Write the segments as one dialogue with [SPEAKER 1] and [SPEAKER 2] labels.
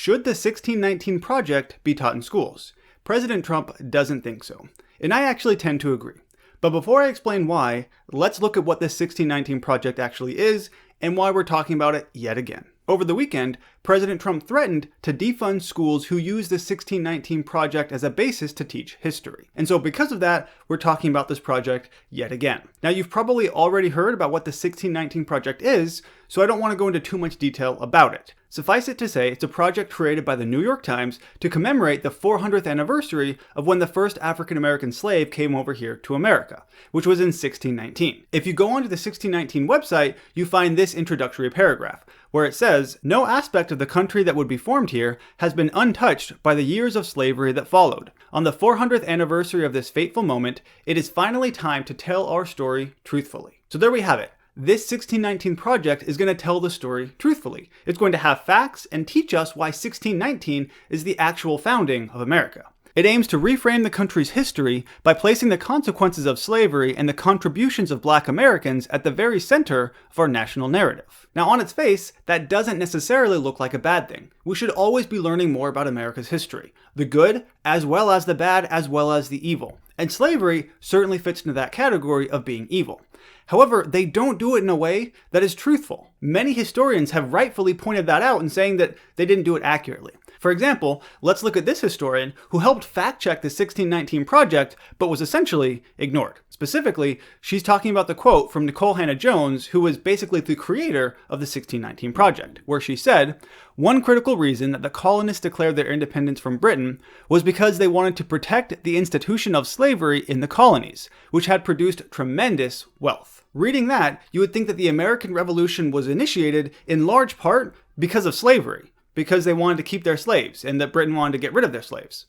[SPEAKER 1] should the 1619 Project be taught in schools? President Trump doesn't think so, and I actually tend to agree. But before I explain why, let's look at what this 1619 Project actually is and why we're talking about it yet again. Over the weekend, President Trump threatened to defund schools who use the 1619 Project as a basis to teach history. And so because of that, we're talking about this project yet again. Now, you've probably already heard about what the 1619 Project is, so I don't want to go into too much detail about it. Suffice it to say, it's a project created by the New York Times to commemorate the 400th anniversary of when the first African-American slave came over here to America, which was in 1619. If you go onto the 1619 website, you find this introductory paragraph, where it says, "No aspect of the country that would be formed here has been untouched by the years of slavery that followed. On the 400th anniversary of this fateful moment, it is finally time to tell our story truthfully." So there we have it. This 1619 Project is going to tell the story truthfully. It's going to have facts and teach us why 1619 is the actual founding of America. It aims to reframe the country's history by placing the consequences of slavery and the contributions of Black Americans at the very center of our national narrative. Now, on its face, that doesn't necessarily look like a bad thing. We should always be learning more about America's history, the good as well as the bad as well as the evil. And slavery certainly fits into that category of being evil. However, they don't do it in a way that is truthful. Many historians have rightfully pointed that out in saying that they didn't do it accurately. For example, let's look at this historian who helped fact-check the 1619 Project, but was essentially ignored. Specifically, she's talking about the quote from Nichole Hannah Jones, who was basically the creator of the 1619 Project, where she said, "One critical reason that the colonists declared their independence from Britain was because they wanted to protect the institution of slavery in the colonies, which had produced tremendous wealth." Reading that, you would think that the American Revolution was initiated in large part because of slavery, because they wanted to keep their slaves and that Britain wanted to get rid of their slaves.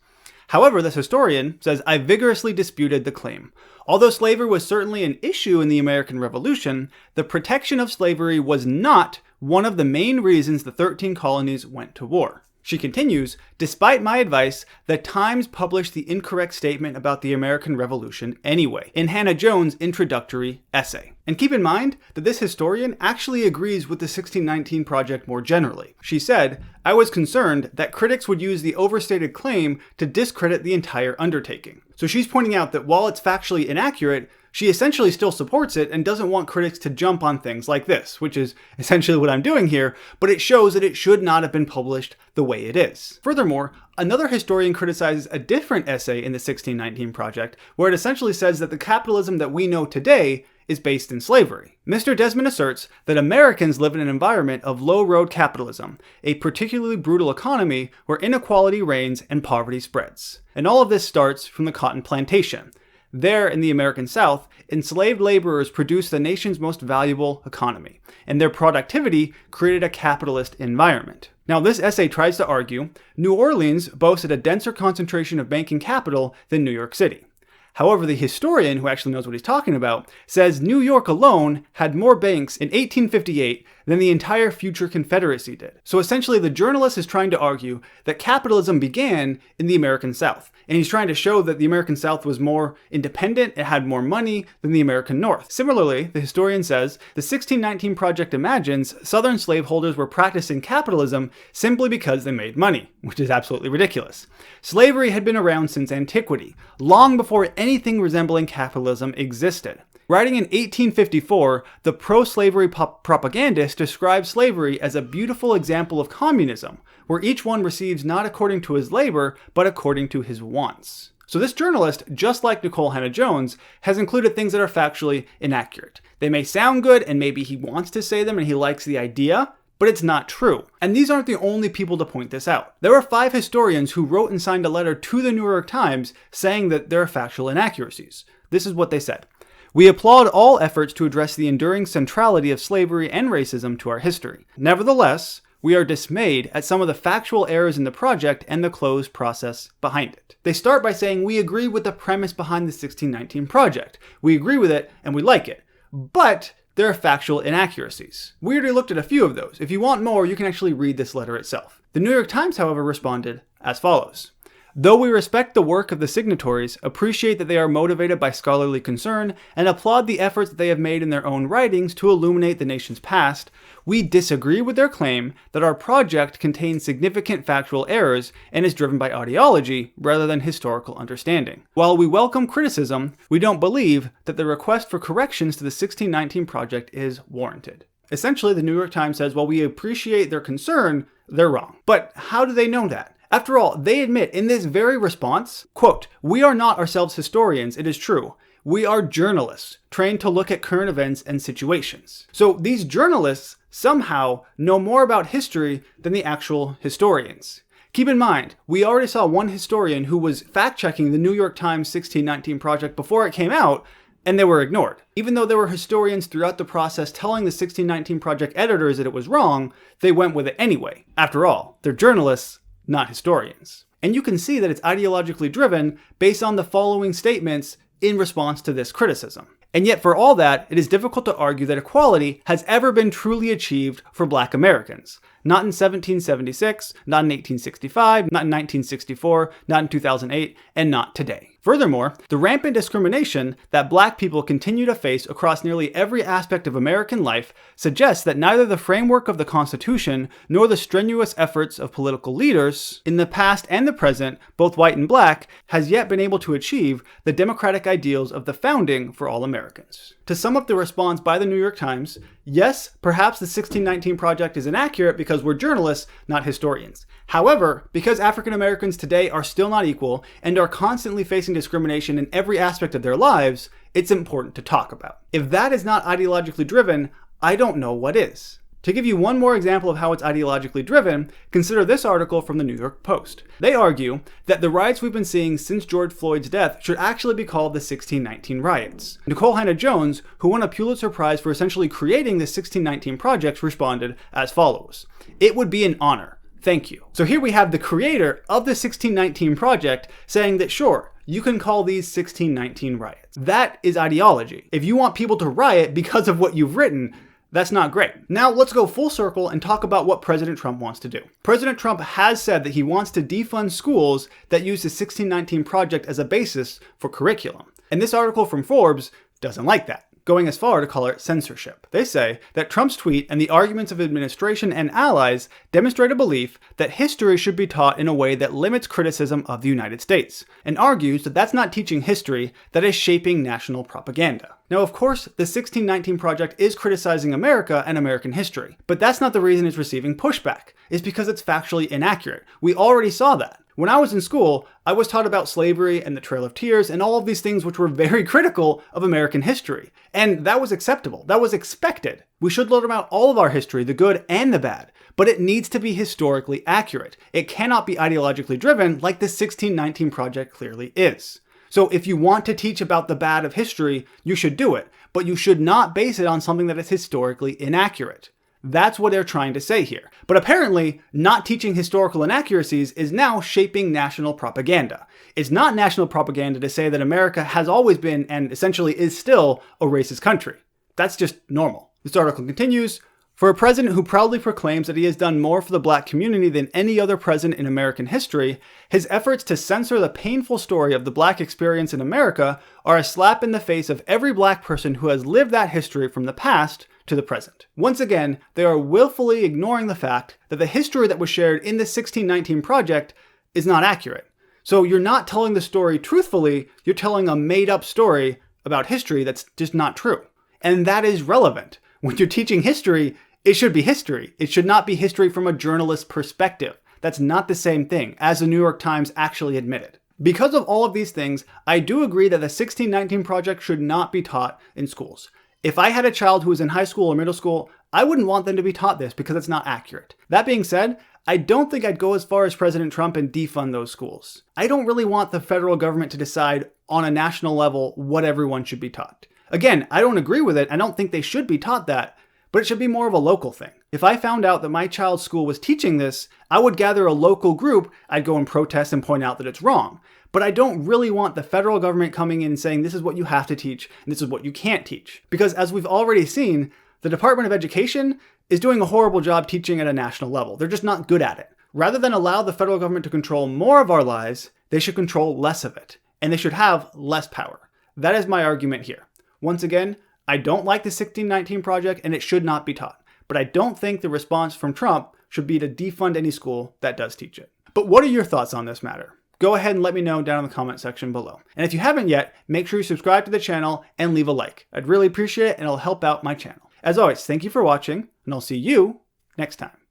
[SPEAKER 1] However, this historian says, "I vigorously disputed the claim. Although slavery was certainly an issue in the American Revolution, the protection of slavery was not one of the main reasons the 13 colonies went to war." She continues, "Despite my advice, the Times published the incorrect statement about the American Revolution anyway, in Hannah Jones' introductory essay." And keep in mind that this historian actually agrees with the 1619 Project more generally. She said, "I was concerned that critics would use the overstated claim to discredit the entire undertaking." So she's pointing out that while it's factually inaccurate, she essentially still supports it and doesn't want critics to jump on things like this, which is essentially what I'm doing here, but it shows that it should not have been published the way it is. Furthermore, another historian criticizes a different essay in the 1619 Project, where it essentially says that the capitalism that we know today is based in slavery. Mr. Desmond asserts that Americans live in an environment of low-road capitalism, a particularly brutal economy where inequality reigns and poverty spreads. And all of this starts from the cotton plantation. There, in the American South, enslaved laborers produced the nation's most valuable economy, and their productivity created a capitalist environment. Now, this essay tries to argue New Orleans boasted a denser concentration of banking capital than New York City. However, the historian, who actually knows what he's talking about, says New York alone had more banks in 1858 than the entire future Confederacy did. So essentially, the journalist is trying to argue that capitalism began in the American South. And he's trying to show that the American South was more independent, it had more money than the American North. Similarly, the historian says, the 1619 Project imagines Southern slaveholders were practicing capitalism simply because they made money, which is absolutely ridiculous. Slavery had been around since antiquity, long before anything resembling capitalism existed. Writing in 1854, the pro-slavery propagandist described slavery as a beautiful example of communism, where each one receives not according to his labor, but according to his wants. So this journalist, just like Nichole Hannah Jones, has included things that are factually inaccurate. They may sound good, and maybe he wants to say them and he likes the idea, but it's not true. And these aren't the only people to point this out. There are 5 historians who wrote and signed a letter to the New York Times saying that there are factual inaccuracies. This is what they said. "We applaud all efforts to address the enduring centrality of slavery and racism to our history. Nevertheless, we are dismayed at some of the factual errors in the project and the closed process behind it." They start by saying, "We agree with the premise behind the 1619 Project. We agree with it and we like it. But there are factual inaccuracies." We already looked at a few of those. If you want more, you can actually read this letter itself. The New York Times, however, responded as follows. Though we respect the work of the signatories, appreciate that they are motivated by scholarly concern, and applaud the efforts that they have made in their own writings to illuminate the nation's past, we disagree with their claim that our project contains significant factual errors and is driven by ideology rather than historical understanding. While we welcome criticism, we don't believe that the request for corrections to the 1619 project is warranted. Essentially, the New York Times says, while we appreciate their concern, they're wrong. But how do they know that? After all, they admit in this very response, quote, "We are not ourselves historians, it is true. We are journalists, trained to look at current events and situations." So these journalists somehow know more about history than the actual historians. Keep in mind, we already saw one historian who was fact-checking the New York Times 1619 project before it came out, and they were ignored. Even though there were historians throughout the process telling the 1619 project editors that it was wrong, they went with it anyway. After all, they're journalists, not historians. And you can see that it's ideologically driven based on the following statements in response to this criticism. And yet for all that, it is difficult to argue that equality has ever been truly achieved for Black Americans. Not in 1776, not in 1865, not in 1964, not in 2008, and not today. Furthermore, the rampant discrimination that Black people continue to face across nearly every aspect of American life suggests that neither the framework of the Constitution nor the strenuous efforts of political leaders in the past and the present, both white and Black, has yet been able to achieve the democratic ideals of the founding for all Americans. To sum up the response by the New York Times, yes, perhaps the 1619 project is inaccurate because we're journalists, not historians. However, because African Americans today are still not equal and are constantly facing discrimination in every aspect of their lives, it's important to talk about. If that is not ideologically driven, I don't know what is. To give you one more example of how it's ideologically driven, consider this article from the New York Post. They argue that the riots we've been seeing since George Floyd's death should actually be called the 1619 riots. Nichole Hannah Jones, who won a Pulitzer Prize for essentially creating the 1619 project, responded as follows: "It would be an honor. Thank you." So here we have the creator of the 1619 project saying that sure, you can call these 1619 riots. That is ideology. If you want people to riot because of what you've written, that's not great. Now let's go full circle and talk about what President Trump wants to do. President Trump has said that he wants to defund schools that use the 1619 project as a basis for curriculum. And this article from Forbes doesn't like that, going as far to call it censorship. They say that Trump's tweet and the arguments of administration and allies demonstrate a belief that history should be taught in a way that limits criticism of the United States, and argues that that's not teaching history, that is shaping national propaganda. Now, of course, the 1619 project is criticizing America and American history, but that's not the reason it's receiving pushback. It's because it's factually inaccurate. We already saw that. When I was in school, I was taught about slavery and the Trail of Tears and all of these things which were very critical of American history. And that was acceptable. That was expected. We should learn about all of our history, the good and the bad. But it needs to be historically accurate. It cannot be ideologically driven like the 1619 project clearly is. So if you want to teach about the bad of history, you should do it. But you should not base it on something that is historically inaccurate. That's what they're trying to say here. But apparently, not teaching historical inaccuracies is now shaping national propaganda. It's not national propaganda to say that America has always been, and essentially is still, a racist country. That's just normal. This article continues, "For a president who proudly proclaims that he has done more for the Black community than any other president in American history, his efforts to censor the painful story of the Black experience in America are a slap in the face of every Black person who has lived that history from the past to the present." Once again, they are willfully ignoring the fact that the history that was shared in the 1619 project is not accurate. So you're not telling the story truthfully, you're telling a made-up story about history that's just not true. And that is relevant. When you're teaching history, it should be history. It should not be history from a journalist's perspective. That's not the same thing, as the New York Times actually admitted. Because of all of these things, I do agree that the 1619 project should not be taught in schools. If I had a child who was in high school or middle school, I wouldn't want them to be taught this because it's not accurate. That being said, I don't think I'd go as far as President Trump and defund those schools. I don't really want the federal government to decide on a national level what everyone should be taught. Again, I don't agree with it. I don't think they should be taught that, but it should be more of a local thing. If I found out that my child's school was teaching this, I would gather a local group, I'd go and protest and point out that it's wrong. But I don't really want the federal government coming in and saying this is what you have to teach and this is what you can't teach. Because as we've already seen, the Department of Education is doing a horrible job teaching at a national level. They're just not good at it. Rather than allow the federal government to control more of our lives, they should control less of it, and they should have less power. That is my argument here. Once again, I don't like the 1619 Project and it should not be taught, but I don't think the response from Trump should be to defund any school that does teach it. But what are your thoughts on this matter? Go ahead and let me know down in the comment section below. And if you haven't yet, make sure you subscribe to the channel and leave a like. I'd really appreciate it and it'll help out my channel. As always, thank you for watching, and I'll see you next time.